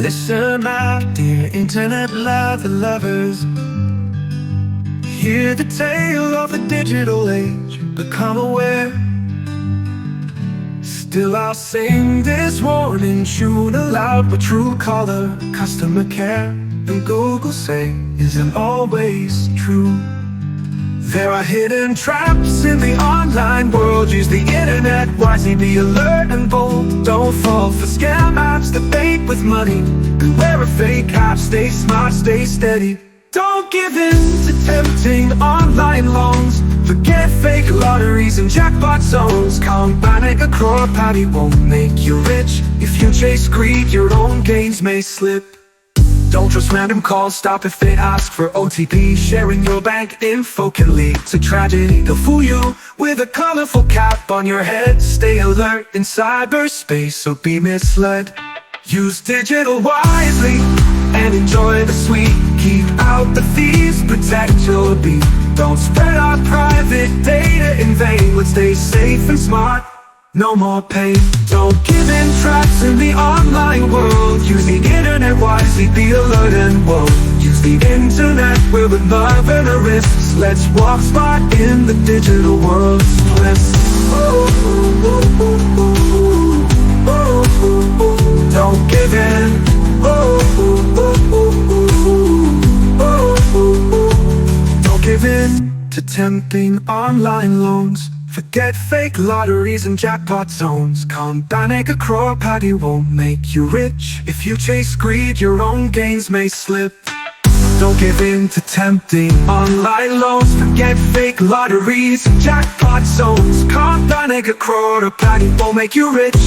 Listen now, dear internet lovers. Hear the tale of the digital age, become aware. Still I'll sing this warning tune aloud with Truecaller customer care. And Google say isn't always true. There are hidden traps in the online world. Use the internet wisely, be alert and bold. Don't fall for scam apps that bait with money. Beware of fake apps, stay smart, stay steady. Don't give in to tempting online loans. Forget fake lotteries and jackpot zones. Can't panic, a crore patty won't make you rich. If you chase greed, your own gains may slip. Don't trust random calls, stop if they ask for OTP. Sharing your bank info can lead to tragedy. They'll fool you with a colorful cap on your head. Stay alert in cyberspace, so be misled. Use digital wisely and enjoy the sweet. Keep out the thieves, protect your beat. Don't spread our private data in vain. Let's stay safe and smart, no more pain. Don't give in traps in the online world. Use the internet wisely, be alert and woke. Use the internet with love and a risk. Let's walk smart in the digital world's bliss. Don't give in. Don't give in to tempting online loans. Forget fake lotteries and jackpot zones. Can't panic, a crore patty won't make you rich. If you chase greed, your own gains may slip. Don't give in to tempting online loans. Forget fake lotteries and jackpot zones. Can't panic, a crore patty won't make you rich.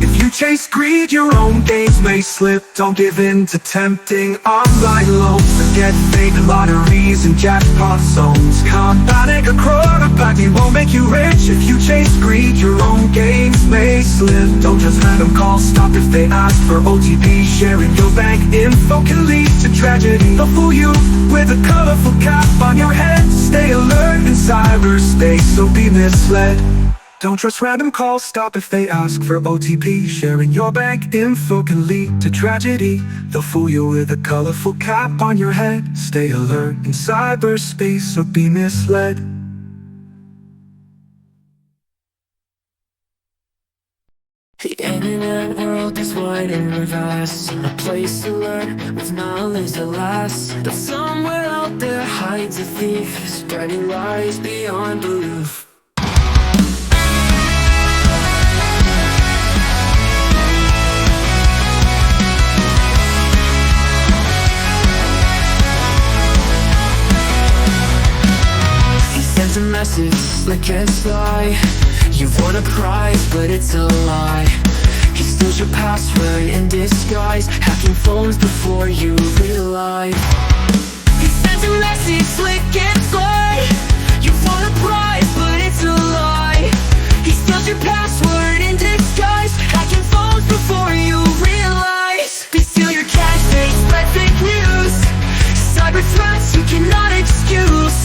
If you chase greed, your own gains may slip. Don't give in to tempting online loans. Forget fake lotteries and jackpot zones. Can't panic, a crore patty won't make you rich. If you chase greed, your own gains may slip. Don't just random calls, stop if they ask for OTP. Sharing your bank info can lead to tragedy. They'll fool you with a colorful cap on your head. Stay alert in cyberspace, so be misled. Don't trust random calls, stop if they ask for OTP. Sharing your bank info can lead to tragedy. They'll fool you with a colorful cap on your head. Stay alert in cyberspace, so be misled. The internet world is wide and vast, a place to learn with knowledge that lasts. But somewhere out there hides a thief, spreading lies beyond belief. He sends a message slick and sly. You've won a prize, but it's a lie. He steals your password in disguise, hacking phones before you realize. He sends a message slick and sly. You've won a prize, but it's a lie. He steals your password in disguise, hacking phones before you realize. They steal your cash, they spread fake news. Cyber threats you cannot excuse.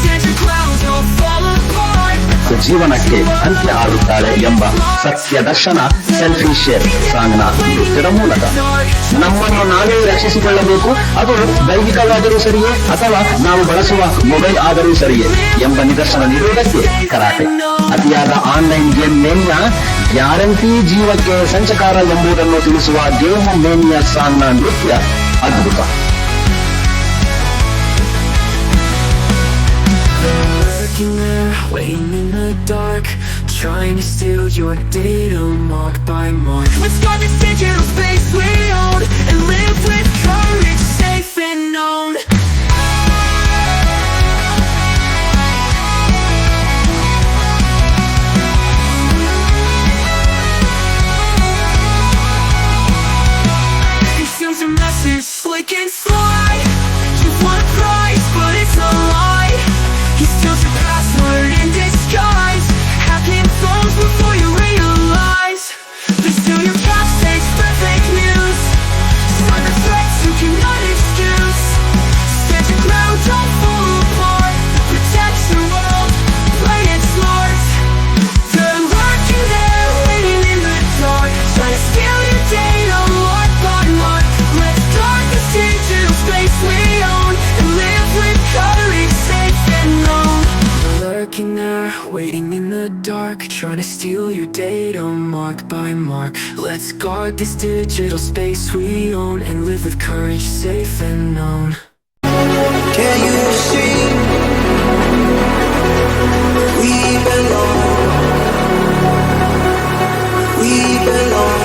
Send your clowns, don't fall apart. ಜೀವನಕ್ಕೆ ಅಂತ್ಯ ಆಗುತ್ತಾಳೆ ಎಂಬ ಸತ್ಯ ದರ್ಶನ selfie share ಸಾಂಗ್ನ ನೃತ್ಯದ ಮೂಲಕ ನಮ್ಮನ್ನು ನಾವೇ ರಕ್ಷಿಸಿಕೊಳ್ಳಬೇಕು. ಅದು ದೈಹಿಕವಾದರೂ ಸರಿಯೇ ಅಥವಾ ನಾವು ಬಳಸುವ ಮೊಬೈಲ್ ಆದರೂ ಸರಿಯೇ ಎಂಬ ನಿದರ್ಶನ ನೀಡುವುದಕ್ಕೆ ಕರಾಟೆ. ಅತಿಯಾದ ಆನ್ಲೈನ್ ಗೇಮ್ ಮೇನಿಯಾ ಗ್ಯಾರಂಟಿ ಜೀವಕ್ಕೆ ಸಂಚಕಾರ ಎಂಬುದನ್ನು ತಿಳಿಸುವ ಗೇಮ್ ಮೇನಿಯಾ ಸಾಂಗ್ನ ನೃತ್ಯ ಅದ್ಭುತ. Waiting in the dark, trying to steal your data mark by mark. Let's start this digital space we own and live with courage, safe and known. He sends a message slick and sly. You want a prize, but it's a lie. He steals your password in disguise, hacking phones before you realize. They steal your cash, they spread fake news. Cyber threats to steal your data mark by mark. Let's guard this digital space we own and live with courage, safe and known. Can you see? We belong. We belong.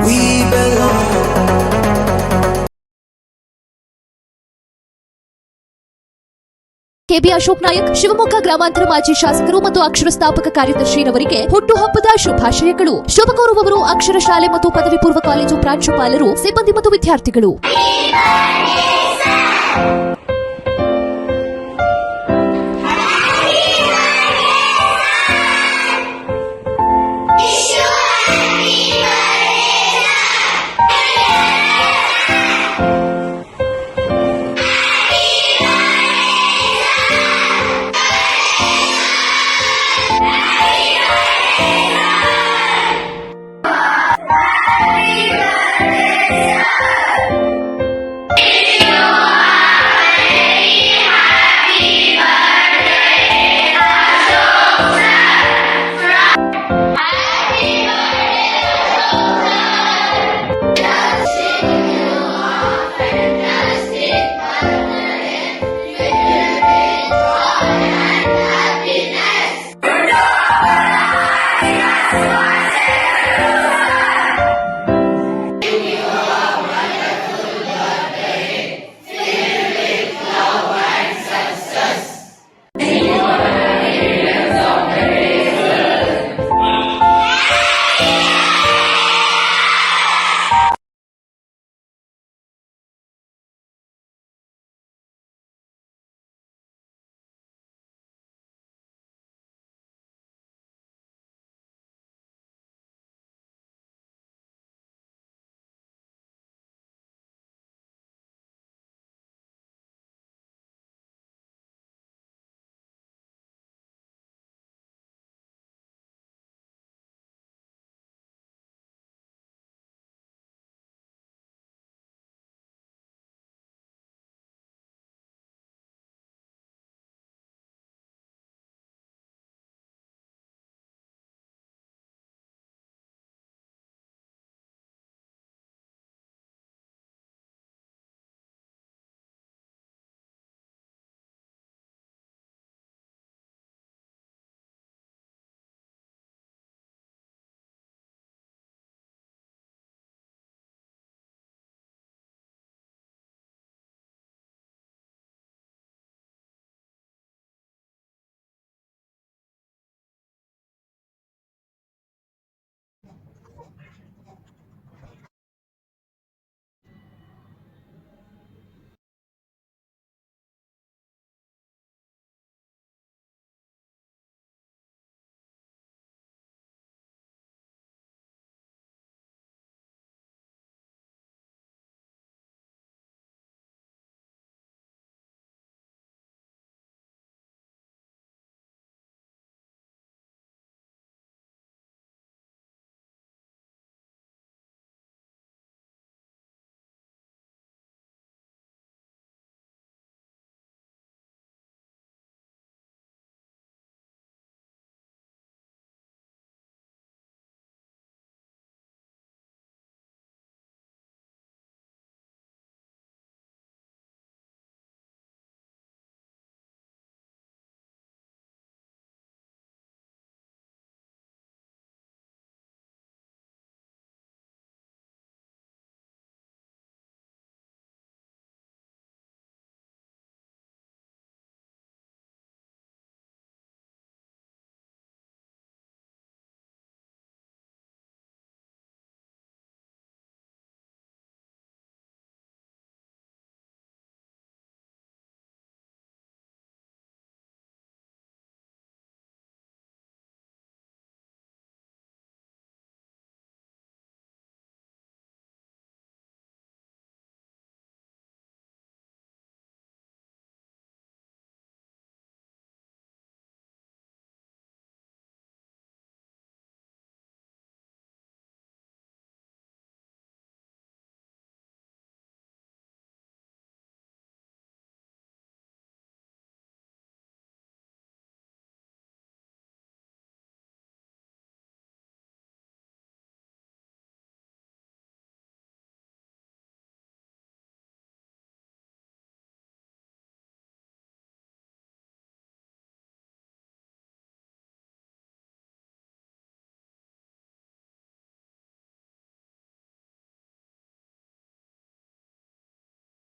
We belong. K B Ashok Nayak Shivamogga ಗ್ರಾಮಾಂತರ ಮಾಜಿ ಶಾಸಕರು ಮತ್ತು ಅಕ್ಷರ ಸ್ಥಾಪಕ ಕಾರ್ಯದರ್ಶಿಯವರಿಗೆ ಹುಟ್ಟುಹಬ್ಬದ ಶುಭಾಶಯಗಳು. ಶುಭ ಕೋರುವವರು ಅಕ್ಷರ ಶಾಲೆ ಮತ್ತು ಪದವಿ ಪೂರ್ವ ಕಾಲೇಜು ಪ್ರಾಂಶುಪಾಲರು, ಸಿಬ್ಬಂದಿ ಮತ್ತು ವಿದ್ಯಾರ್ಥಿಗಳು.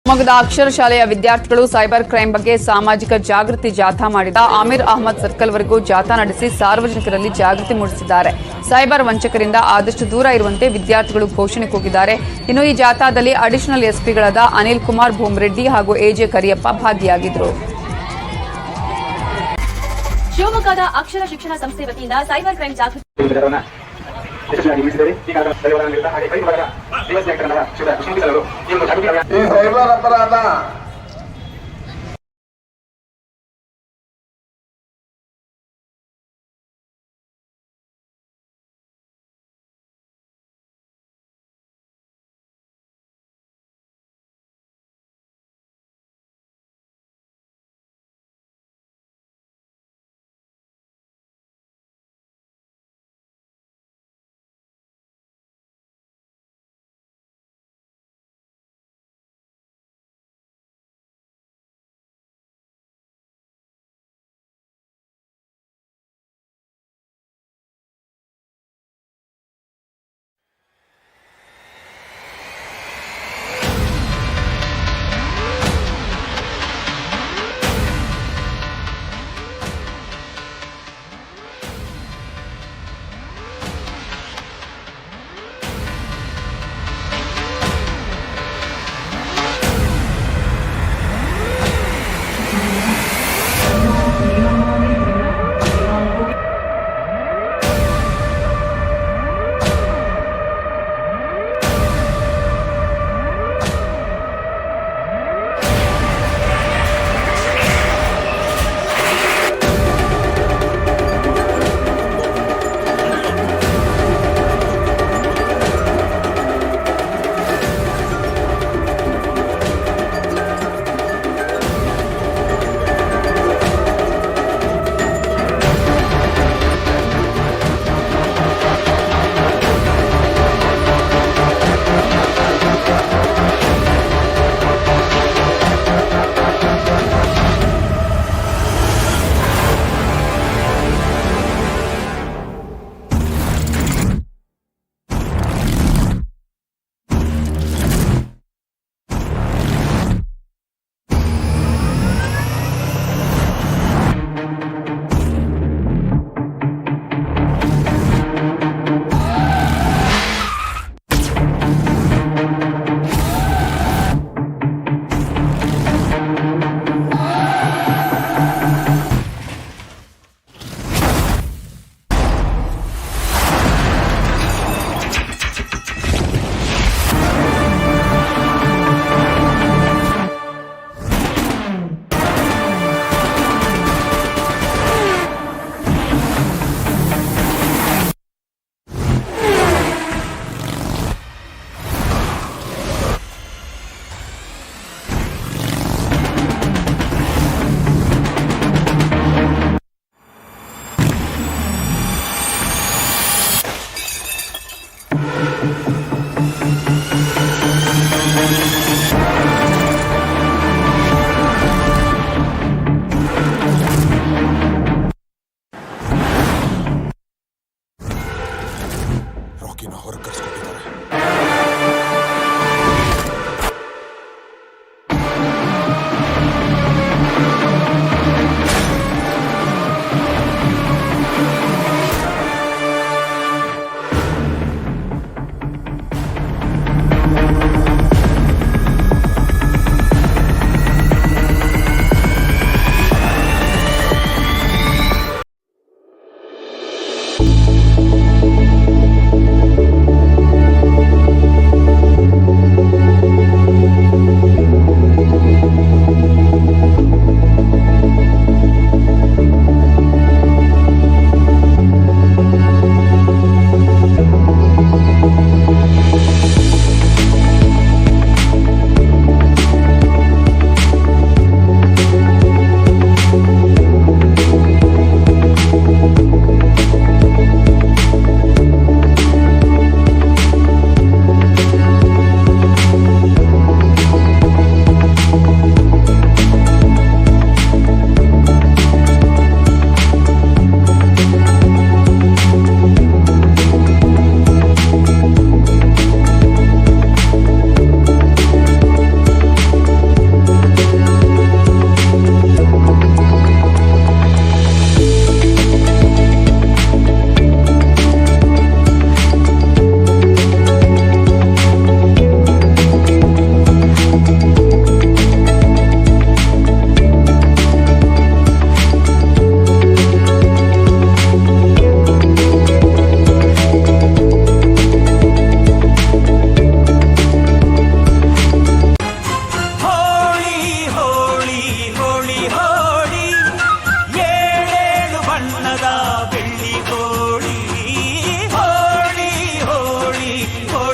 ಶಿವಮೊಗ್ಗದ ಅಕ್ಷರ ಶಾಲೆಯ ವಿದ್ಯಾರ್ಥಿಗಳು ಸೈಬರ್ ಕ್ರೈಂ ಬಗ್ಗೆ ಸಾಮಾಜಿಕ ಜಾಗೃತಿ ಜಾಥಾ ಮಾಡಿದ ಆಮೀರ್ ಅಹಮದ್ ಸರ್ಕಲ್ ವರೆಗೂ ಜಾಥಾ ನಡೆಸಿ ಸಾರ್ವಜನಿಕರಲ್ಲಿ ಜಾಗೃತಿ ಮೂಡಿಸಿದ್ದಾರೆ. ಸೈಬರ್ ವಂಚಕರಿಂದ ಆದಷ್ಟು ದೂರ ಇರುವಂತೆ ವಿದ್ಯಾರ್ಥಿಗಳು ಘೋಷಣೆ ಕೂಗಿದ್ದಾರೆ. ಇನ್ನು ಈ ಜಾಥಾದಲ್ಲಿ ಅಡಿಷನಲ್ ಎಸ್ಪಿಗಳಾದ ಅನಿಲ್ ಕುಮಾರ್ ಭೂಮರೆಡ್ಡಿ ಹಾಗೂ ಎಜೆ ಕರಿಯಪ್ಪ ಭಾಗಿಯಾಗಿದ್ದರು. ಶಿವಮೊಗ್ಗದ ಅಕ್ಷರ ಶಿಕ್ಷಣ ಸಂಸ್ಥೆ ವತಿಯಿಂದ ಸೈಬರ್ ಕ್ರೈಂ ಜಾಗೃತಿ ಈ ಸೈಬರ್ ಅಪರಾಧ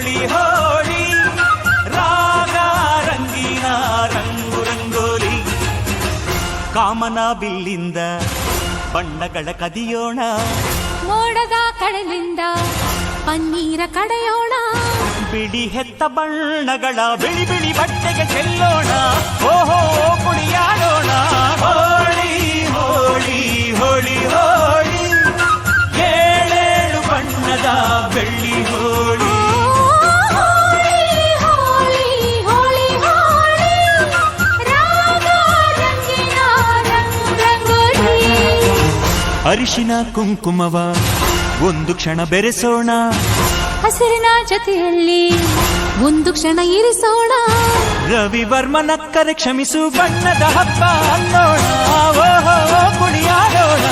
ಹೋಳಿ ಹೋಳಿ ರಾಗ ರಂಗಿನ ರಂಗು ರಂಗೋಲಿ ಕಾಮನ ಬಿಲ್ಲಿಂದ ಬಣ್ಣಗಳ ಕದಿಯೋಣ ಮೋಡದ ಕಡಲಿಂದ ಪನ್ನೀರ ಕಡೆಯೋಣ ಬಿಳಿ ಹೆತ್ತ ಬಣ್ಣಗಳ ಬಿಳಿ ಬಿಳಿ ಬಟ್ಟೆಗೆ ಚೆಲ್ಲೋಣ ಓಹೋ ಕುಣಿಯಾಡೋಣ ಹೋಳಿ ಹೋಳಿ ಹೋಳಿ ಹೋಳಿ ಏಳೇಳು ಬಣ್ಣದ ಬೆಳ್ಳಿ ಹೋಳಿ ಅರಿಶಿನ ಕುಂಕುಮವ ಒಂದು ಕ್ಷಣ ಬೆರೆಸೋಣ ಹಸಿರಿನ ಜೊತೆಯಲ್ಲಿ ಒಂದು ಕ್ಷಣ ಇರಿಸೋಣ ರವಿವರ್ಮನ ಕರೆ ಕ್ಷಮಿಸು ಬಣ್ಣದ ಹಬ್ಬ ಅನ್ನೋಣ ಓಹೋ ಕುಣಿಯಾಡೋಣ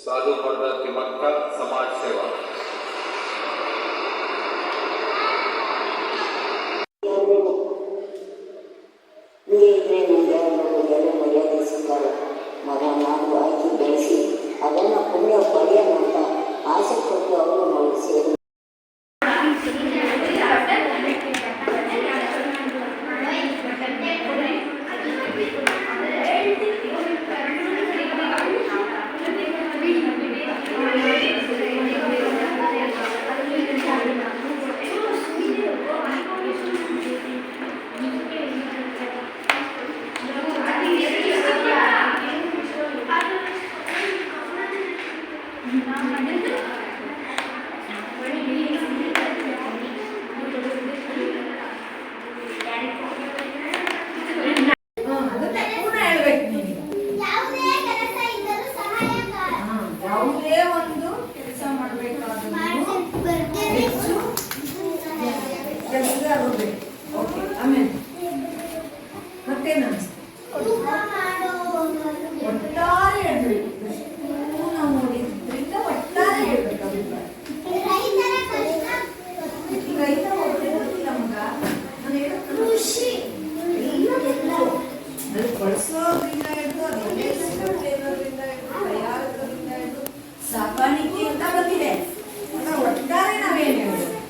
साधु मर्द दिमक्कत समाज सेवा ಮಗ ನಾವು ಹಾಕಿ ಬೆಳೆಸಿ ಅದನ್ನು ಪುಣ್ಯ ಪಡೆಯೋಣ ಆಸೆ ಕೊಟ್ಟು ಅವರು ನಾವು ಸೇರಿ ಸಾಕಾಣಿಕೆ ಅಂತ ಬಂದಿದೆ ಒಟ್ಟಾರೆ ನಾವೇನು ಹೇಳೋದು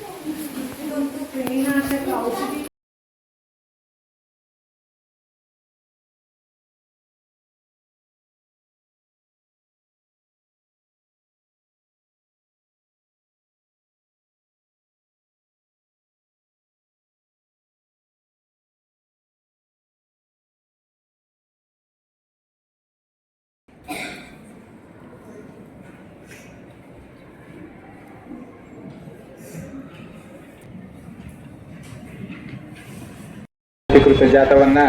ಅಧಿಕೃತ ಜಾಥವನ್ನ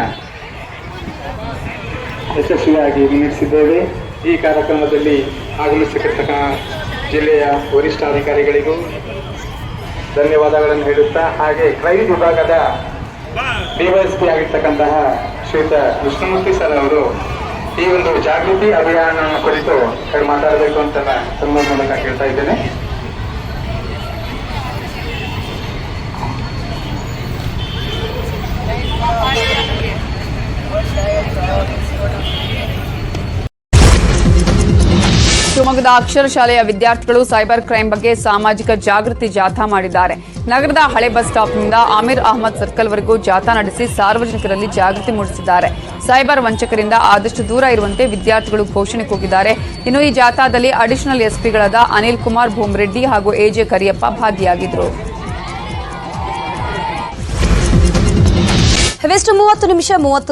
ಯಶಸ್ವಿಯಾಗಿ ಮುನ್ನಡೆಸಿದ್ದೇವೆ. ಈ ಕಾರ್ಯಕ್ರಮದಲ್ಲಿ ಆಗಮಿಸಿರ್ತಕ್ಕ ಜಿಲ್ಲೆಯ ವರಿಷ್ಠಾಧಿಕಾರಿಗಳಿಗೂ ಧನ್ಯವಾದಗಳನ್ನು ಹೇಳುತ್ತಾ, ಹಾಗೆ ಕ್ರೈಮ್ ವಿಭಾಗದ ಡಿವೈಎಸ್ಪಿ ಆಗಿರ್ತಕ್ಕಂತಹ ಶ್ರೀಯುತ ವಿಷ್ಣುಮೂರ್ತಿ ಸರ್ ಅವರು ಈ ಒಂದು ಜಾಗೃತಿ ಅಭಿಯಾನ ಕುರಿತು ಮಾತಾಡಬೇಕು ಅಂತ ತಮ್ಮ ಮೂಲಕ ಕೇಳ್ತಾ ಇದ್ದೇನೆ. ಶಿವಮೊಗ್ಗದ ಅಕ್ಷರ ಶಾಲೆಯ ವಿದ್ಯಾರ್ಥಿಗಳು ಸೈಬರ್ ಕ್ರೈಂ ಬಗ್ಗೆ ಸಾಮಾಜಿಕ ಜಾಗೃತಿ ಜಾಥಾ ಮಾಡಿದ್ದಾರೆ. ನಗರದ ಹಳೆ ಬಸ್ ಸ್ಟಾಪ್ನಿಂದ ಆಮೀರ್ ಅಹಮದ್ ಸರ್ಕಲ್ವರೆಗೂ ಜಾಥಾ ನಡೆಸಿ ಸಾರ್ವಜನಿಕರಲ್ಲಿ ಜಾಗೃತಿ ಮೂಡಿಸಿದ್ದಾರೆ. ಸೈಬರ್ ವಂಚಕರಿಂದ ಆದಷ್ಟು ದೂರ ಇರುವಂತೆ ವಿದ್ಯಾರ್ಥಿಗಳು ಘೋಷಣೆ ಕೂಗಿದ್ದಾರೆ. ಇನ್ನು ಈ ಜಾಥಾದಲ್ಲಿ ಅಡಿಷನಲ್ ಎಸ್ಪಿಗಳಾದ ಅನಿಲ್ ಕುಮಾರ್ ಭೂಮರೆಡ್ಡಿ ಹಾಗೂ ಎಜೆ ಕರಿಯಪ್ಪ ಭಾಗಿಯಾಗಿದ್ದರು. ಇವೆಷ್ಟು 30 ನಿಮಿಷ 30